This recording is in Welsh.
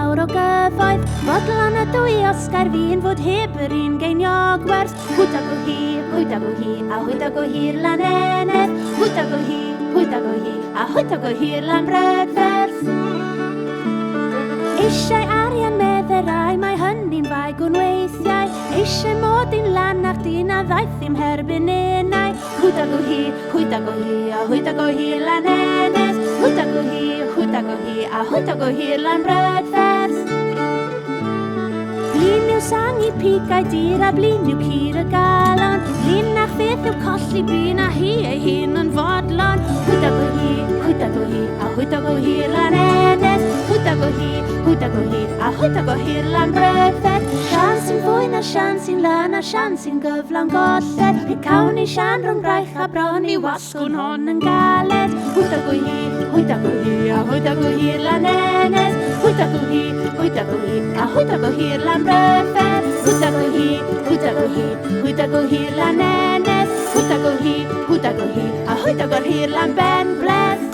mawr o gyfoeth, fodlon y dwy Oscar fi'n fod heb yr un geiniog wers. Hwydag o hi, a hwydag o hi'r lan eneth. Hwydag o hi, a hwydag o hi'r lan brydferth. Eisiau arian medderau, mae hynny'n fai gwnweithiau. Eisiau mod i'n lan ac dyn a ddaeth ddim herbyn enau. Hwydag o hi, a hwydag o hi'r lan eneth. Hwydag o hi, a hwydag o hi'r lan brydferth. Blin yw sang i pigau dir a blin yw cyr y galon. Blin a'ch beth yw colli blin a hi ei hun yn fodlon. Hwydag o hi, a hwydag o hi'r lan eneth. Hwydag o hi, a hwydag o hi'r lan brydferth. Sian sy'n fwy na sian sy'n lan a sian sy'n gyflawn golled. Pe cawn ni sian rhwng braich a bron i wasgwn hon yn galed. Hwydag o hi, a hwydag o hi'r lan eneth. Hwydag o hi, a hwydag o hi'r lan brydferth. Hwydag o hi, hwydag o hi'r lan eneth. Hwydag o hi, a hwydag o hi'r lan ben bleth.